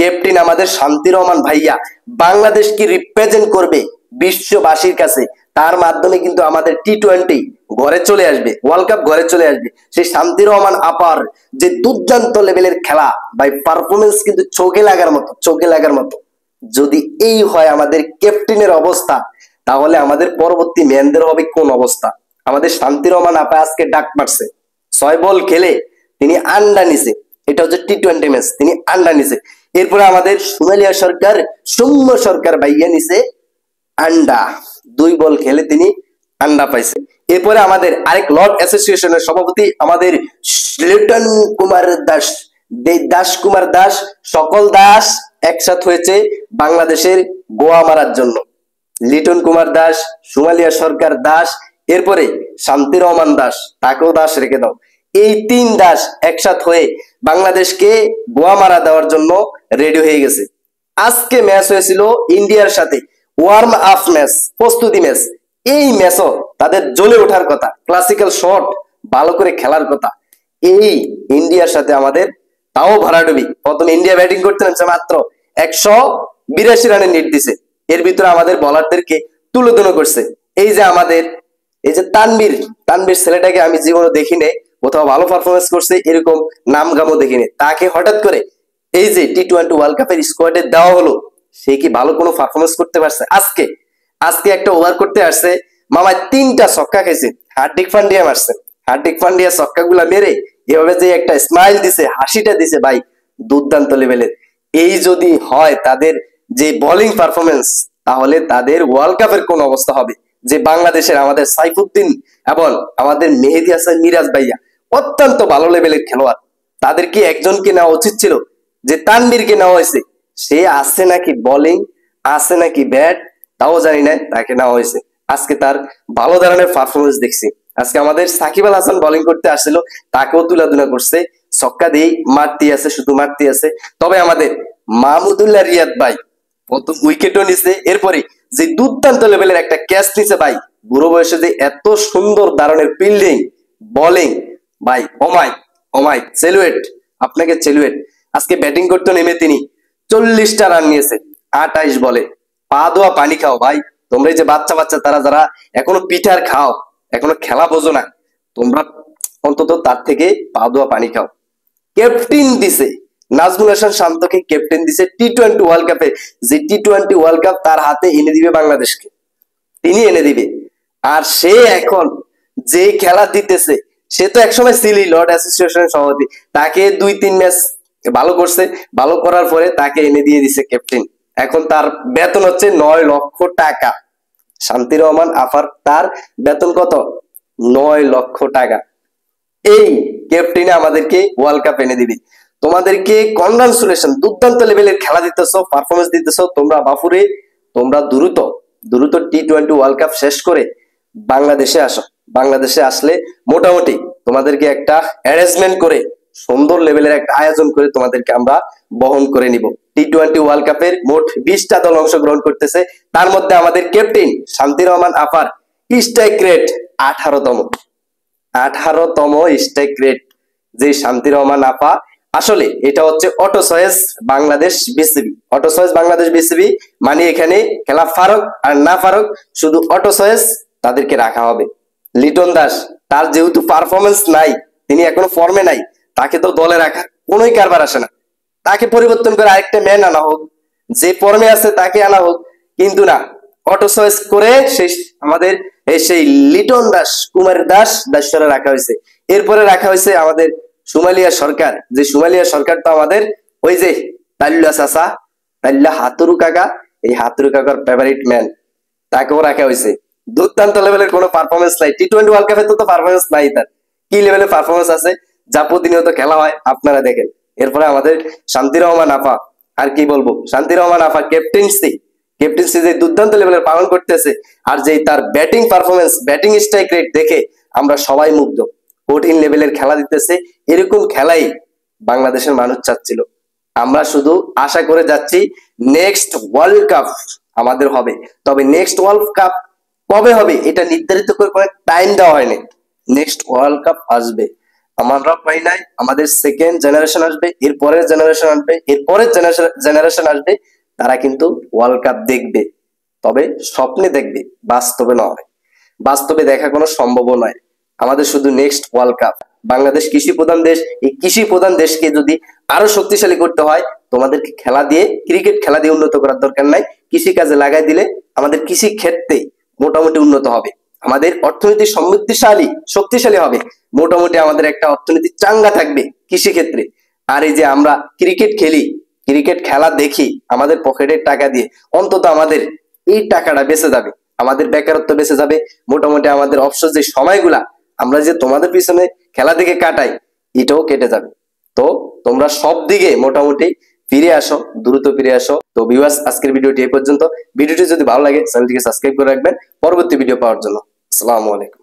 Captain আমাদের শান্তি রহমান ভাইয়া বাংলাদেশকে রিপ্রেজেন্ট করবে বিশ্ববাসীর কাছে। তার মাধ্যমে কিন্তু আমাদের টি-20 ঘরে চলে আসবে, ওয়ার্ল্ড কাপ ঘরে চলে আসবে। সেই শান্তি রহমান আপার যে দুর্দান্ত লেভেলের খেলা ভাই, পারফরমেন্স কিন্তু চোখে লাগার মতো, চোখে লাগার মতো। যদি এই হয় আমাদের ক্যাপ্টেনের অবস্থা, তাহলে আমাদের পরবর্তী ম্যানদের হবে কোন অবস্থা। আমাদের শান্তি রহমান আপা আজকে ডাক মারছে, 6 বল খেলে তিনি আন্ডা নিছে। এটা হচ্ছে টি-20 ম্যাচ, তিনি আন্ডা নিছে। এরপরে আমাদের সোনালিয়া সরকার, সৌম্য সরকার ভাইয়া নিছে আন্ডা, 2 বল খেলে তিনি আন্ডা পাইছে। এরপরে আমাদের আরেক লর্ড অ্যাসোসিয়েশনের সভাপতি আমাদের লিটন কুমার দাস, দাস কুমার দাস, সকল দাস একসাথ হয়েছে বাংলাদেশের গোয়া মারার জন্য। লিটন কুমার দাস, সোমালিয়া সরকার দাস, এরপরে শান্তি রহমান দাস, তাকেও দাস রেখে দাও। এই 3 দাস একসাথ হয়ে বাংলাদেশকে গোয়া মারা দেওয়ার জন্য রেডি হয়ে গেছে। আজকে ম্যাচ হয়েছিল ইন্ডিয়ার সাথে, ওয়ার্ম আপ ম্যাচ, প্রস্তুতি ম্যাচ। এই ম্যাচও তাদের জ্বলে ওঠার কথা, ক্লাসিক্যাল শট ভালো করে খেলার কথা। এই ইন্ডিয়ার সাথে আমাদের তাও ভরাডুবি। প্রথম ইন্ডিয়া ব্যাটিং করতে নামছে, মাত্র 182 রানের নিট দিছে। এর ভিতরে আমাদের বলারদেরকে তুলোধুনো করছে। এই যে আমাদের এই যে তানবীর, তানবীর ছেলেটাকে আমি জীবনে দেখিনি, কোথাও ভালো পারফরমেন্স করছে এরকম নামগামও দেখিনি। তাকে হঠাৎ করে এই যে টি-20 ওয়ার্ল্ড কাপের স্কোয়াডে দেওয়া হলো, সে কি ভালো কোনো পারফরমেন্স করতে পারছে? আজকে আজকে একটা ওভার করতে আসছে মামা, 3টা ছক্কা খাইছে। হার্দিক পান্ডিয়া মারছে, হার্দিক পান্ডিয়া ছক্কা গুলা মেরে এভাবে যে একটা স্মাইল দিছে, হাসিটা দিছে ভাই, দুর্দান্ত লেভেলের। এই যদি হয় তাদের যে বোলিং পারফরমেন্স, তাহলে তাদের ওয়ার্ল্ড কাপের কোন অবস্থা হবে। যে বাংলাদেশের আমাদের সাইফুদ্দিন এবং আমাদের মেহেদী হাসান মিরাজ ভাইয়া অত্যন্ত ভালো লেভেলের খেলোয়াড়, তাদেরকে একজনকে নেওয়া উচিত ছিল। যে তানবীরকে নেওয়া হয়েছে, সে আছে নাকি বোলিং, আছে নাকি ব্যাট, তাও জানি না, তাকে নেওয়া হয়েছে। আজকে তার ভালো ধরনের পারফরমেন্স দেখছি। আজকে আমাদের সাকিব আল হাসান বোলিং করতে আসছিল, তাকেও তুলাধুনা করছে, ছক্কা দিয়ে মারতে আছে, শুধু মারতে আছে। তবে আমাদের মাহমুদুল্লাহ রিয়াদ ভাই প্রথম উইকেটও নিছে। এরপরে যে দুর্দান্ত লেভেলের একটা ক্যাচ নিছে ভাই, বুড়ো বয়সে যে এত সুন্দর ধরনের ফিল্ডিং, বোলিং ভাই, ওমাই সেলুয়েট, আপনাকে সেলুয়েট। আজকে ব্যাটিং করতে নেমে তিনি 40টা রান নিয়েছে 28 বলে। পা দোয়া পানি খাও ভাই, তোমরা এই যে বাচ্চা বাচ্চা তারা যারা এখনো পিঠার খাও, এখনো খেলা বোঝো না, তোমরা অন্তত তার থেকে পা দোয়া পানি খাও। ক্যাপ্টেন দিছে নাজমুল হাসান শান্তকে, ক্যাপ্টেন দিছে টি-20 ওয়ার্ল্ড কাপে। যে টি-20 ওয়ার্ল্ড কাপ তার হাতে এনে দিবে বাংলাদেশকে, তিনি এনে দিবে। আর সে এখন যে খেলা দিতেছে, সে তো একসময় ছিলি লর্ড অ্যাসোসিয়েশনের সভাপতি, তাকে 2-3 ম্যাচ ভালো করছে, ভালো করার পরে তাকে এনে দিয়ে দিছে ক্যাপ্টেন। এখন তার বেতন হচ্ছে 9 লক্ষ টাকা। শান্তি রহমান আফার তার বেতন কত? 9 লক্ষ টাকা। এই ক্যাপ্টেনে আমাদেরকে ওয়ার্ল্ড কাপ এনে দিবে। তোমাদেরকে কনগ্রাচুলেশন, দুর্দান্ত লেভেলের খেলা দিতেছো, পারফরমেন্স দিতেছো তোমরা বাফুরে। তোমরা দ্রুত দ্রুত টি-20 ওয়ার্ল্ড কাপ শেষ করে বাংলাদেশে আসো। বাংলাদেশে আসলে মোটামুটি তোমাদেরকে একটা অ্যারেঞ্জমেন্ট করে, সুন্দর লেভেলের একটা আয়োজন করে তোমাদেরকে আমরা বহন করে নিব। টি-20 ওয়ার্ল্ড কাপের মোট 20টা দল অংশগ্রহণ করতেছে। তার মধ্যে আমাদের ক্যাপ্টেন শান্তি রহমান আপার স্ট্রাইক রেট 18তম স্ট্রাইক রেট। যে শান্তি রহমান আপা, আসলে এটা হচ্ছে auto choice Bangladesh BCB. Auto choice Bangladesh BCB মানে এখানে খেলা ফারুক আর না ফারুক, শুধু অটো চয়েস তাদেরকে রাখা হবে। লিটন দাস, তার যেহেতু পারফরমেন্স নাই, তিনি এখনো ফর্মে নাই, তাকে তো দলে রাখা কোনোই কারবার আসে না। তাকে পরিবর্তন করে আরেকটা ম্যান আনা হোক, যে ফর্মে আছে তাকে আনা হোক, কিন্তু না, অটো চয়েস করে সেই আমাদের সেই লিটন দাস, কুমার দাস দাসরা রাখা হয়েছে। এরপরে রাখা হয়েছে আমাদের সোমালিয়া সরকার। যে সোমালিয়া সরকার তো আমাদের ওই যে তাল্লা চাচা, তাল্লা হাতুরু কাকা, এই হাতুরু কাকার ফেভারিট ম্যান, তাকেও রাখা হয়েছে। দুর্দান্ত লেভেলের কোনো পারফরমেন্স নাই, টি-20 ওয়ার্ল্ড কাপে তো পারফরমেন্স নাই তার। কি লেভেলের পারফরমেন্স আছে যা প্রতিনিয়ত খেলা হয় আপনারা দেখেন। এরপরে আমাদের শান্তি রহমান আফা, আর কি বলবো, শান্তি রহমান আফা ক্যাপ্টেন্সি যে দুর্দান্ত লেভেলের পালন করতেছে, আর যে তার batting performance, batting strike rate দেখে আমরা সবাই মুগ্ধ। কঠিন লেভেলের খেলা দিতেছে, এরকম খেলাই বাংলাদেশের মানুষ চাচ্ছিল। আমরা শুধু আশা করে যাচ্ছি নেক্সট ওয়ার্ল্ড কাপ আমাদের হবে। তবে নেক্সট ওয়ার্ল্ড কাপ কবে হবে এটা নির্ধারিত করে কোনো টাইম দেওয়া হয়নি। নেক্সট ওয়ার্ল্ড কাপ আসবে, আমরা পাই নাই, আমাদের সেকেন্ড জেনারেশন আসবে, এর পরের জেনারেশন আসবে, এর পরের জেনারেশন আসবে, তারা কিন্তু ওয়ার্ল্ড কাপ দেখবে, তবে স্বপ্নে দেখবে, বাস্তবে নয়। বাস্তবে দেখা কোনো সম্ভব নয়। আমাদের শুধু নেক্সট ওয়ার্ল্ড কাপ। বাংলাদেশ কৃষি প্রধান দেশ, এই কৃষি প্রধান দেশকে যদি আরো শক্তিশালী করতে হয়, তোমাদেরকে খেলা দিয়ে, ক্রিকেট খেলা দিয়ে উন্নত করার দরকার নাই, কৃষি কাজে লাগাই দিলে আমাদের কৃষি ক্ষেত্রে মোটামুটি উন্নত হবে, আমাদের অর্থনীতি সমৃদ্ধিশালী শক্তিশালী হবে, মোটামুটি আমাদের একটা অর্থনীতি চাঙ্গা থাকবে কৃষি ক্ষেত্রে। আর এই যে আমরা ক্রিকেট খেলি, ক্রিকেট খেলা দেখি আমাদের পকেটের টাকা দিয়ে, অন্তত আমাদের এই টাকাটা বেঁচে যাবে, আমাদের বেকারত্ব বেঁচে যাবে, মোটামুটি আমাদের অবসর যে সময়গুলা আমরা যে তোমাদের পিছনে খেলা দেখে কাটাই, এটাও কেটে যাবে। তো তোমরা সব দিকে মোটামুটি ফিরে আসো, দ্রুত ফিরে আসো। তো ভিউয়ার্স, আজকের ভিডিওটি এই পর্যন্ত। ভিডিওটি যদি ভালো লাগে চ্যানেলটিকে সাবস্ক্রাইব করে রাখবেন পরবর্তী ভিডিও পাওয়ার জন্য। আসসালামু আলাইকুম।